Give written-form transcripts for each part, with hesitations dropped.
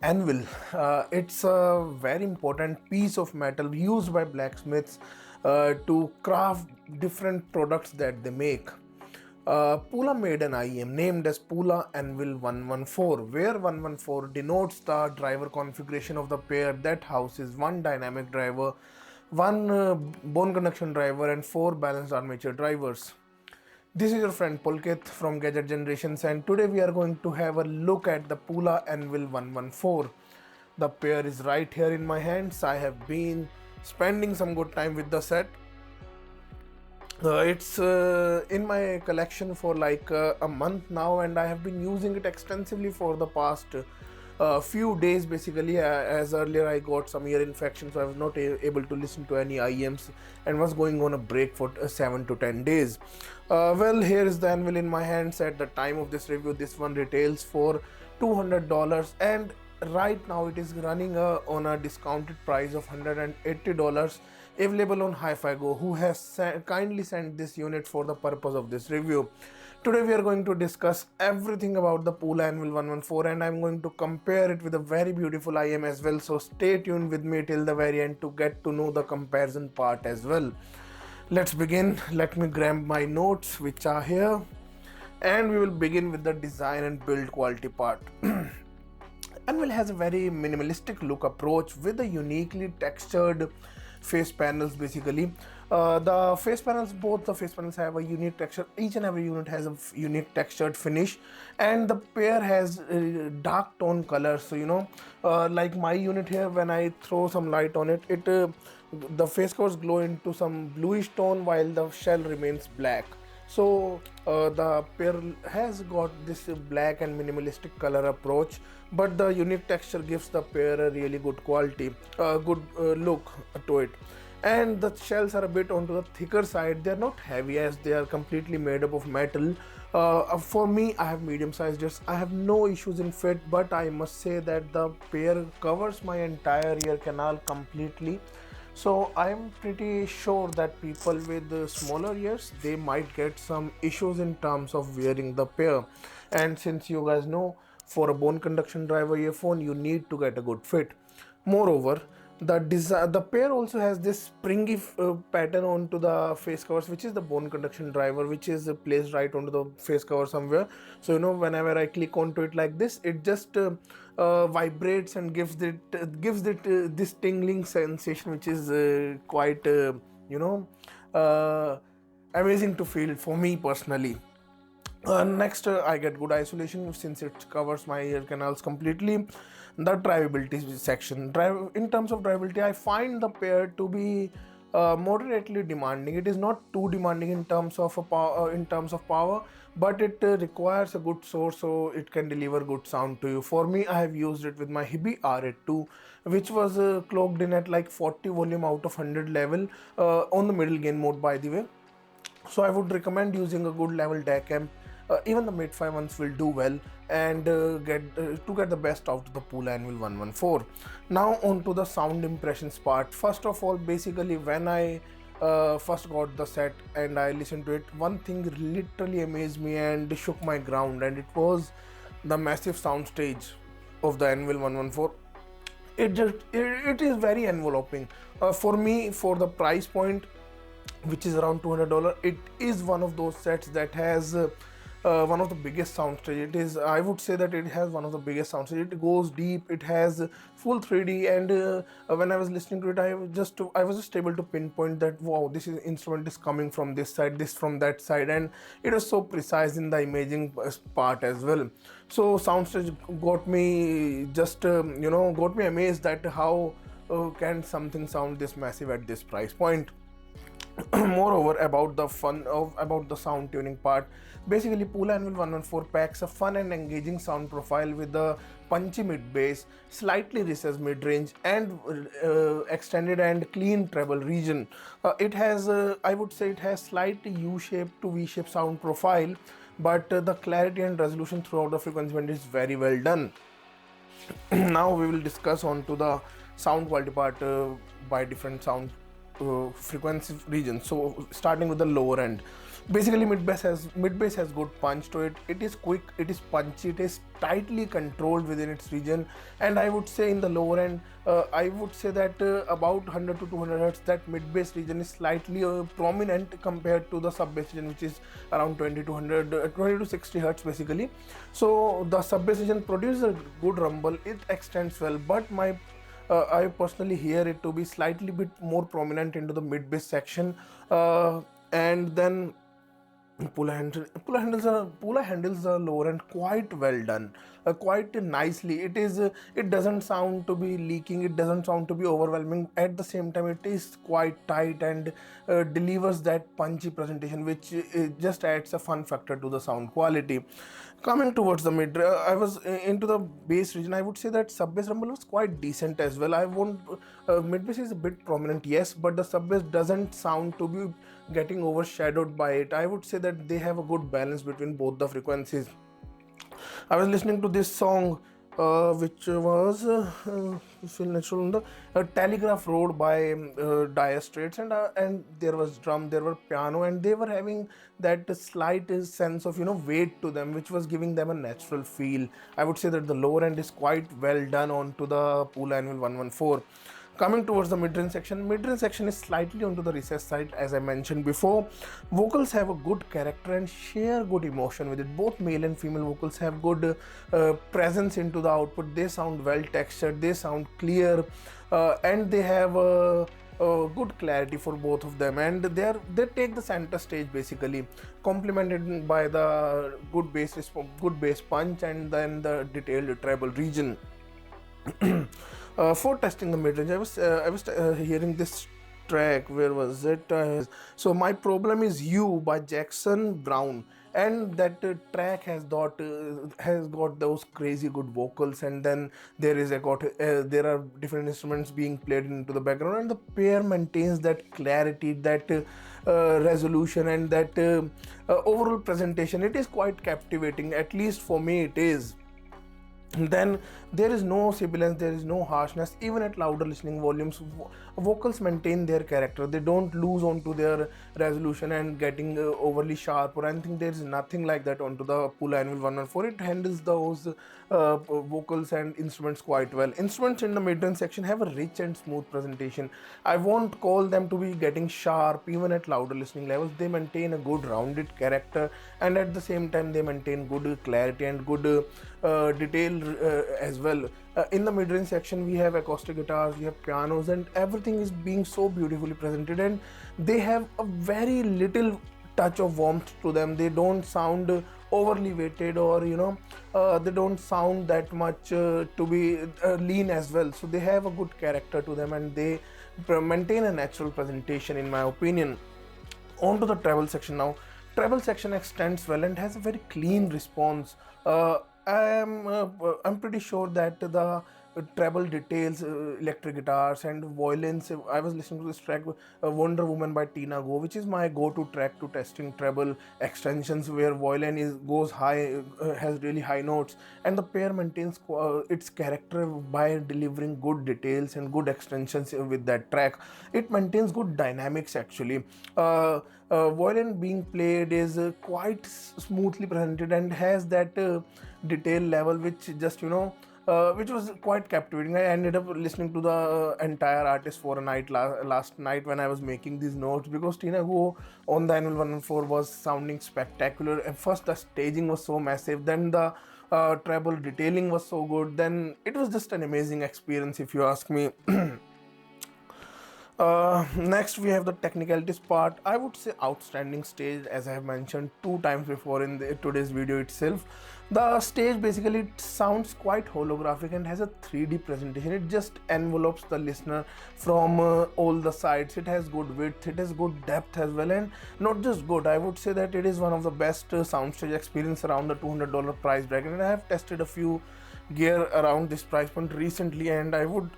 Anvil. It's a very important piece of metal used by blacksmiths to craft different products that they make. PULA made an IEM named as PULA ANVIL114, where 114 denotes the driver configuration of the pair that houses one dynamic driver, one bone conduction driver, and four balanced armature drivers. This is your friend Pulkit from Gadget Generations, and today we are going to have a look at the PULA Anvil 114. The pair is right here in my hands. I have been spending some good time with the set. It's in my collection for like a month now, and I have been using it extensively for the past few days. Basically, as earlier I got some ear infection, so I was not able to listen to any IEMs and was going on a break for 7 to 10 days. Well, here is the anvil in my hands. At the time of this review, this one retails for $200, and right now it is running on a discounted price of $180, available on Hi-Fi Go, who has kindly sent this unit for the purpose of this review. Today we are going to discuss everything about the PULA Anvil 114, and I'm going to compare it with a very beautiful IEM as well, so stay tuned with me till the very end to get to know the comparison part as well. Let's begin. Let me grab my notes which are here, and we will begin with the design and build quality part. Anvil has a very minimalistic look approach with a uniquely textured face panels. Basically, the face panels, both the face panels have a unique texture. Each and every unit has a unique textured finish, and the pair has dark tone colors. So like my unit here, when I throw some light on it, the face covers glow into some bluish tone while the shell remains black. So the pair has got this black and minimalistic color approach, but the unique texture gives the pair a really good quality, good look to it. And the shells are a bit onto the thicker side. They are not heavy as they are completely made up of metal. For me, I have medium sized ears. I have no issues in fit, but I must say that the pair covers my entire ear canal completely. So I'm pretty sure that people with smaller ears, they might get some issues in terms of wearing the pair. And since you guys know, for a bone conduction driver earphone you need to get a good fit. Moreover, the pair also has this springy pattern onto the face covers, which is the bone conduction driver, which is placed right onto the face cover somewhere. So whenever I click onto it like this, it just vibrates and gives it this tingling sensation, which is quite amazing to feel for me personally. Next, I get good isolation since it covers my ear canals completely. The drivability section. In terms of drivability, I find the pair to be moderately demanding. It is not too demanding in terms of power, but it requires a good source, so it can deliver good sound to you. For me, I have used it with my Hibi R82, which was clocked in at like 40 volume out of 100 level on the middle gain mode, by the way. So I would recommend using a good level DAC amp. Even the mid 5 ones will do well, and get the best out of the PULA Anvil 114. Now on to the sound impressions part. First of all, basically when I first got the set and I listened to it, one thing literally amazed me and shook my ground, and it was the massive soundstage of the Anvil 114. It is very enveloping. For me, for the price point, which is around $200, it is one of those sets that has one of the biggest soundstage. It is, I would say that it has one of the biggest soundstage. It goes deep, it has full 3D, and when I was listening to it, I was just able to pinpoint that wow, this instrument is coming from this side, this from that side, and it was so precise in the imaging part as well. So soundstage got me got me amazed at how can something sound this massive at this price point. Moreover, about the sound tuning part, basically PULA Anvil 114 packs a fun and engaging sound profile with a punchy mid bass, slightly recessed mid range, and extended and clean treble region. It has, I would say, it has slightly U-shaped to V-shaped sound profile, but the clarity and resolution throughout the frequency band is very well done. Now we will discuss on to the sound quality part by different sound frequency regions. So starting with the lower end, Basically, mid bass has good punch to it. It is quick, it is punchy, it is tightly controlled within its region. And I would say in the lower end, I would say that about 100 to 200 hertz, that mid bass region is slightly prominent compared to the sub bass region, which is around 20 to 100, 20 to 60 hertz basically. So the sub bass region produces a good rumble, it extends well, but I personally hear it to be slightly bit more prominent into the mid bass section. And then Pula handles the lower end quite well done, quite nicely. It doesn't sound to be leaking. It doesn't sound to be overwhelming. At the same time, it is quite tight and delivers that punchy presentation, which just adds a fun factor to the sound quality. Coming towards the mid, I was into the bass region. I would say that sub bass rumble was quite decent as well. I won't Mid bass is a bit prominent, yes, but the sub bass doesn't sound to be getting overshadowed by it. I would say that they have a good balance between both the frequencies. I was listening to this song, which was Feel Natural on the Telegraph Road by Dire Straits, and there was drum, there were piano, and they were having that slight sense of weight to them, which was giving them a natural feel. I would say that the lower end is quite well done onto the PULA Anvil 114. Coming towards the mid-range section is slightly onto the recessed side, as I mentioned before. Vocals have a good character and share good emotion with it. Both male and female vocals have good presence into the output. They sound well textured, they sound clear, and they have good clarity for both of them, and they take the center stage basically, complemented by the good bass punch, and then the detailed treble region. For testing the mid range, I was hearing this track. Where was it? So My Problem Is You by Jackson Brown, and that track has got those crazy good vocals, and then there are different instruments being played into the background, and the pair maintains that clarity, that resolution, and that overall presentation. It is quite captivating, at least for me it is. Then there is no sibilance, there is no harshness. Even at louder listening volumes, vocals maintain their character. They don't lose onto their resolution and getting overly sharp or anything. There is nothing like that onto the PULA Anvil 114. It handles those vocals and instruments quite well. Instruments in the mid-range section have a rich and smooth presentation. I won't call them to be getting sharp. Even at louder listening levels, they maintain a good rounded character, and at the same time they maintain good clarity and good detail as well. In the mid-range section, we have acoustic guitars, we have pianos, and everything is being so beautifully presented, and they have a very little touch of warmth to them. They don't sound overly weighted, or they don't sound that much to be lean as well. So they have a good character to them, and they maintain a natural presentation, in my opinion. On to the treble section now. Treble section extends well and has a very clean response. I'm pretty sure that the treble details, electric guitars and violins. I was listening to this track, Wonder Woman by Tina Go, which is my go-to track to testing treble extensions, where violin goes high, has really high notes, and the pair maintains its character by delivering good details and good extensions with that track. It maintains good dynamics actually. Violin being played is quite smoothly presented and has that detail level, which just which was quite captivating. I ended up listening to the entire artist for a night last night when I was making these notes, because Tina Go on the Anvil 114 was sounding spectacular. At first the staging was so massive, then the treble detailing was so good, then it was just an amazing experience, if you ask me. Next we have the technicalities part. I would say outstanding stage, as I have mentioned 2 times before in today's video itself. The stage basically sounds quite holographic and has a 3D presentation. It just envelopes the listener from all the sides. It has good width, it has good depth as well, and not just good, I would say that it is one of the best soundstage experience around the $200 price bracket. And I have tested a few gear around this price point recently, and I would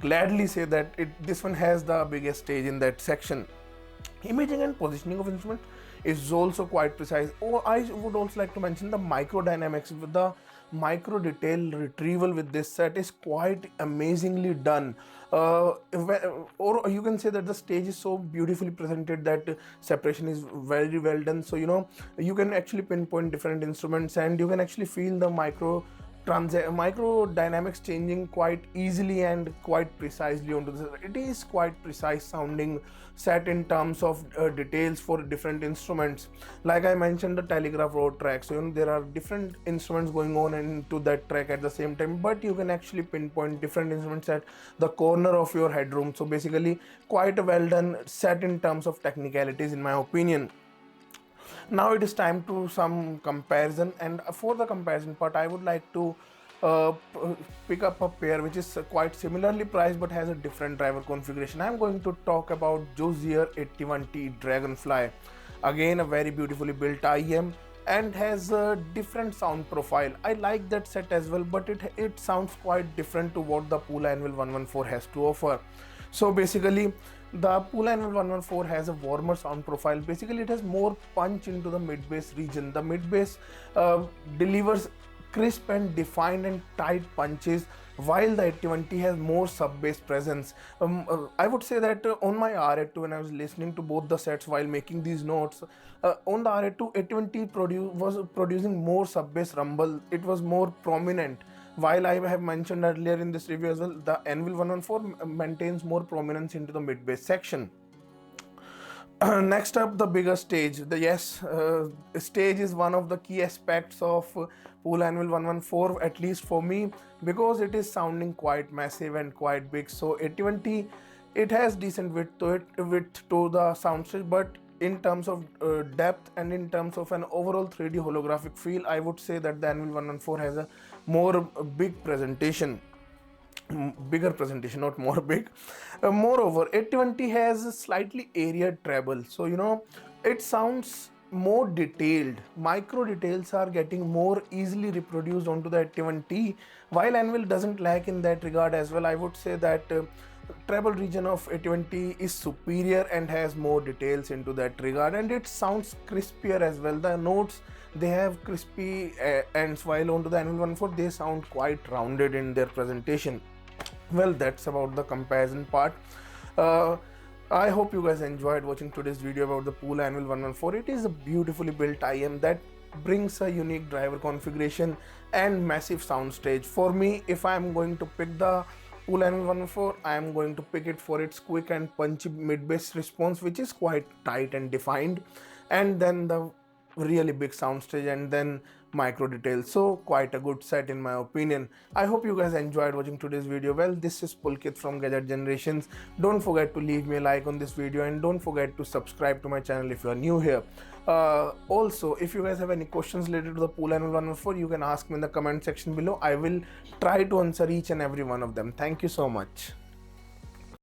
gladly say that this one has the biggest stage in that section. Imaging and positioning of instrument is also quite precise. I would also like to mention the microdynamics with the micro detail retrieval with this set is quite amazingly done. Or you can say that the stage is so beautifully presented that separation is very well done. So you can actually pinpoint different instruments, and you can actually feel the micro dynamics changing quite easily and quite precisely onto this. It is quite precise sounding set in terms of details for different instruments. Like I mentioned, the telegraph road track, so there are different instruments going on into that track at the same time, but you can actually pinpoint different instruments at the corner of your headroom. So basically quite a well done set in terms of technicalities, in my opinion. Now it is time to some comparison, and for the comparison part I would like to pick up a pair which is quite similarly priced but has a different driver configuration. I'm going to talk about Juzear 81T Dragonfly. Again, a very beautifully built IEM and has a different sound profile. I like that set as well, but it sounds quite different to what the PULA Anvil 114 has to offer. So basically the PULA Anvil 114 has a warmer sound profile. Basically it has more punch into the mid bass region. The mid bass delivers crisp and defined and tight punches, while the 81T has more sub bass presence. I would say that on my R82, when I was listening to both the sets while making these notes, on the R82 81T was producing more sub bass rumble. It was more prominent, while I have mentioned earlier in this review as well, the Anvil 114 maintains more prominence into the mid bass section. Next up, the bigger stage. Stage is one of the key aspects of PULA Anvil 114, at least for me, because it is sounding quite massive and quite big. So 81T, it has decent width to the soundstage, but in terms of depth and in terms of an overall 3D holographic feel, I would say that the Anvil 114 has a more bigger presentation, not more big. Moreover, 81T has a slightly airier treble, so it sounds more detailed. Micro details are getting more easily reproduced onto the 81T, while Anvil doesn't lack in that regard as well. I would say that treble region of 81T is superior and has more details into that regard, and it sounds crispier as well. The notes, they have crispy ends, while onto the Anvil 114 they sound quite rounded in their presentation. Well, that's about the comparison part. I hope you guys enjoyed watching today's video about the PULA Anvil 114. It is a beautifully built IEM that brings a unique driver configuration and massive soundstage. For me, if I am going to pick the PULA Anvil 114, I am going to pick it for its quick and punchy mid-bass response, which is quite tight and defined, and then the really big soundstage, and then micro details. So quite a good set in my opinion. I hope you guys enjoyed watching today's video. Well, this is Pulkit from Gadget Generations. Don't forget to leave me a like on this video, and don't forget to subscribe to my channel if you are new here. Also, if you guys have any questions related to the PULA Anvil 114, you can ask me in the comment section below. I will try to answer each and every one of them. Thank you so much.